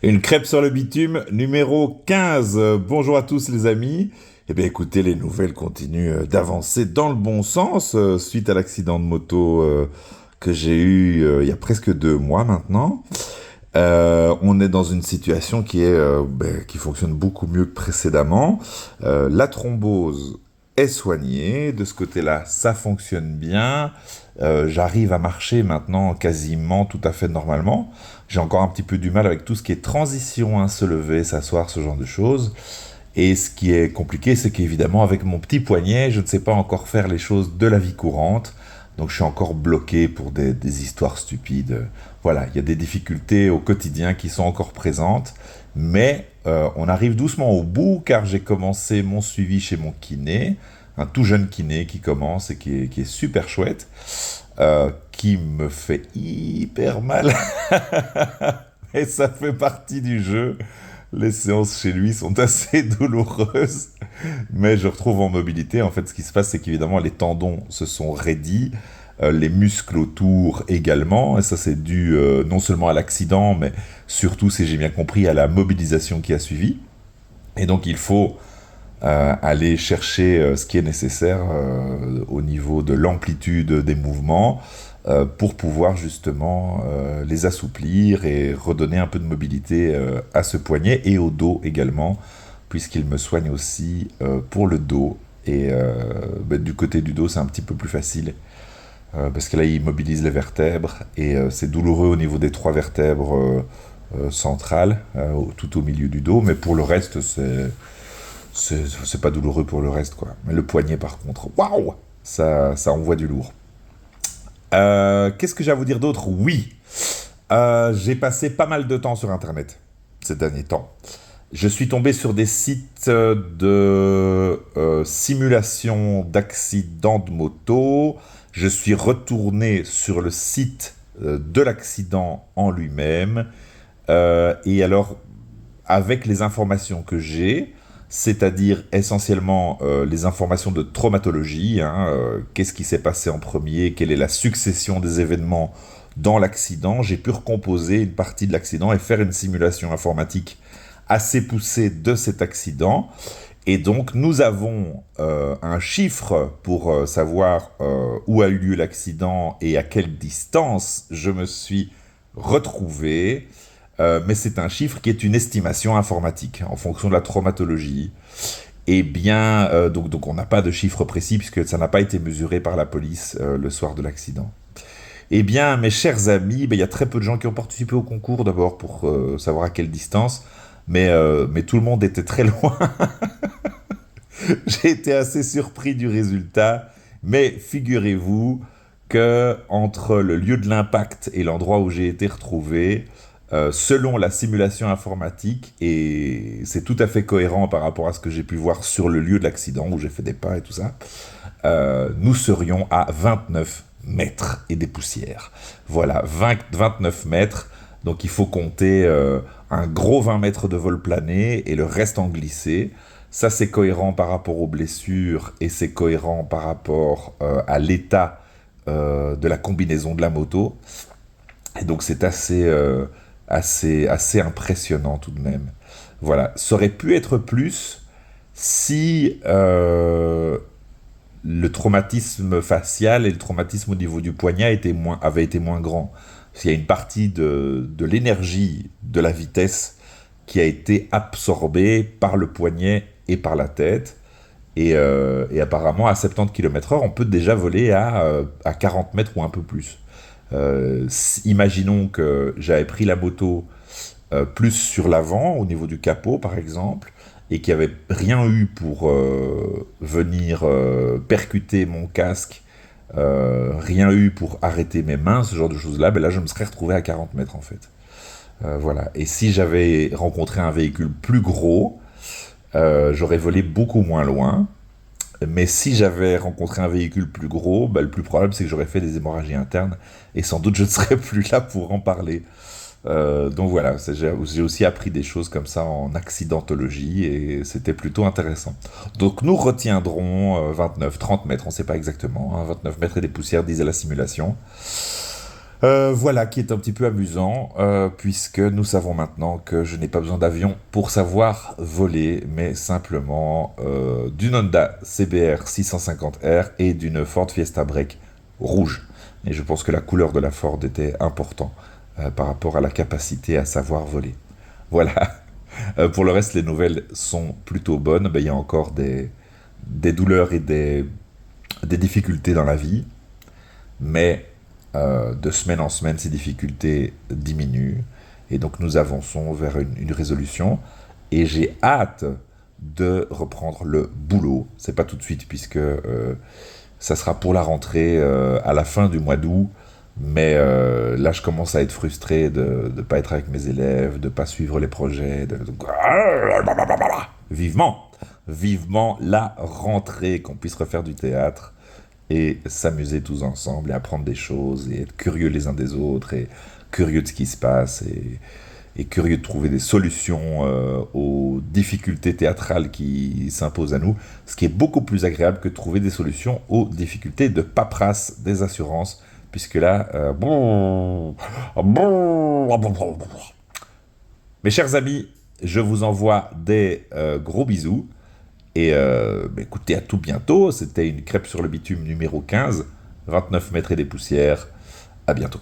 Une crêpe sur le bitume, numéro 15. Bonjour à tous les amis. Eh bien écoutez, les nouvelles continuent d'avancer dans le bon sens suite à l'accident de moto que j'ai eu il y a presque 2 mois maintenant. On est dans une situation qui fonctionne beaucoup mieux que précédemment. La thrombose est soignée. De ce côté-là, ça fonctionne bien. J'arrive à marcher maintenant quasiment tout à fait normalement. J'ai encore un petit peu du mal avec tout ce qui est transition, hein, se lever, s'asseoir, ce genre de choses. Et ce qui est compliqué, c'est qu'évidemment, avec mon petit poignet, je ne sais pas encore faire les choses de la vie courante. Donc je suis encore bloqué pour des histoires stupides. Voilà, il y a des difficultés au quotidien qui sont encore présentes. Mais on arrive doucement au bout, car j'ai commencé mon suivi chez mon kiné. Un tout jeune kiné qui commence et qui est super chouette. Qui me fait hyper mal. Et ça fait partie du jeu. Les séances chez lui sont assez douloureuses, mais je retrouve en mobilité. En fait, ce qui se passe, c'est qu'évidemment, les tendons se sont raidis, les muscles autour également, et ça, c'est dû non seulement à l'accident, mais surtout, si j'ai bien compris, à la mobilisation qui a suivi. Et donc, il faut aller chercher ce qui est nécessaire au niveau de l'amplitude des mouvements pour pouvoir justement les assouplir et redonner un peu de mobilité à ce poignet et au dos également, puisqu'il me soigne aussi pour le dos. Et du côté du dos, c'est un petit peu plus facile, parce que là, il mobilise les vertèbres, et c'est douloureux au niveau des 3 vertèbres centrales, tout au milieu du dos, mais pour le reste, c'est pas douloureux pour le reste, quoi. Mais le poignet, par contre, waouh, ça envoie du lourd. Qu'est-ce que j'ai à vous dire d'autre? Oui, j'ai passé pas mal de temps sur Internet ces derniers temps. Je suis tombé sur des sites de simulation d'accidents de moto. Je suis retourné sur le site de l'accident en lui-même. Et alors, avec les informations que j'ai, c'est-à-dire essentiellement les informations de traumatologie, hein, qu'est-ce qui s'est passé en premier, quelle est la succession des événements dans l'accident, j'ai pu recomposer une partie de l'accident et faire une simulation informatique assez poussée de cet accident. Et donc nous avons un chiffre pour savoir où a eu lieu l'accident et à quelle distance je me suis retrouvé. Mais c'est un chiffre qui est une estimation informatique en fonction de la traumatologie. Eh bien, donc on n'a pas de chiffre précis puisque ça n'a pas été mesuré par la police le soir de l'accident. Eh bien, mes chers amis, il y a très peu de gens qui ont participé au concours d'abord pour savoir à quelle distance, mais tout le monde était très loin. J'ai été assez surpris du résultat, mais figurez-vous que entre le lieu de l'impact et l'endroit où j'ai été retrouvé, selon la simulation informatique, et c'est tout à fait cohérent par rapport à ce que j'ai pu voir sur le lieu de l'accident où j'ai fait des pas et tout ça, nous serions à 29 mètres et des poussières. Voilà, 29 mètres, donc il faut compter un gros 20 mètres de vol plané et le reste en glissé. Ça, c'est cohérent par rapport aux blessures et c'est cohérent par rapport à l'état de la combinaison de la moto. Et donc, c'est assez impressionnant tout de même. Voilà, ça aurait pu être plus si le traumatisme facial et le traumatisme au niveau du poignet avaient été moins grands. Parce qu'il y a une partie de l'énergie de la vitesse qui a été absorbée par le poignet et par la tête. Et apparemment, à 70 km/h, on peut déjà voler à 40 mètres ou un peu plus. Imaginons que j'avais pris la moto plus sur l'avant, au niveau du capot par exemple, et qu'il n'y avait rien eu pour venir percuter mon casque, rien eu pour arrêter mes mains, ce genre de choses-là, là je me serais retrouvé à 40 mètres en fait. Voilà. Et si j'avais rencontré un véhicule plus gros, j'aurais volé beaucoup moins loin. Mais si j'avais rencontré un véhicule plus gros, le plus probable c'est que j'aurais fait des hémorragies internes et sans doute je ne serais plus là pour en parler. Donc voilà, j'ai aussi appris des choses comme ça en accidentologie et c'était plutôt intéressant. Donc nous retiendrons 29, 30 mètres, on ne sait pas exactement, hein, 29 mètres et des poussières disait la simulation. Voilà qui est un petit peu amusant, puisque nous savons maintenant que je n'ai pas besoin d'avion pour savoir voler, mais simplement d'une Honda CBR 650R et d'une Ford Fiesta Break rouge. Et je pense que la couleur de la Ford était important par rapport à la capacité à savoir voler. Voilà. Pour le reste, les nouvelles sont plutôt bonnes. Ben, il y a encore des douleurs et des difficultés dans la vie, mais de semaine en semaine, ces difficultés diminuent. Et donc nous avançons vers une résolution. Et j'ai hâte de reprendre le boulot. C'est pas tout de suite, puisque ça sera pour la rentrée à la fin du mois d'août. Mais là, je commence à être frustré de ne pas être avec mes élèves, de ne pas suivre les projets. Vivement, vivement la rentrée, qu'on puisse refaire du théâtre et s'amuser tous ensemble et apprendre des choses et être curieux les uns des autres et curieux de ce qui se passe et curieux de trouver des solutions aux difficultés théâtrales qui s'imposent à nous, ce qui est beaucoup plus agréable que de trouver des solutions aux difficultés de paperasse des assurances, puisque là, mes chers amis, je vous envoie des gros bisous. Et bah, écoutez, à tout bientôt. C'était une crêpe sur le bitume numéro 15, 29 mètres et des poussières. À bientôt.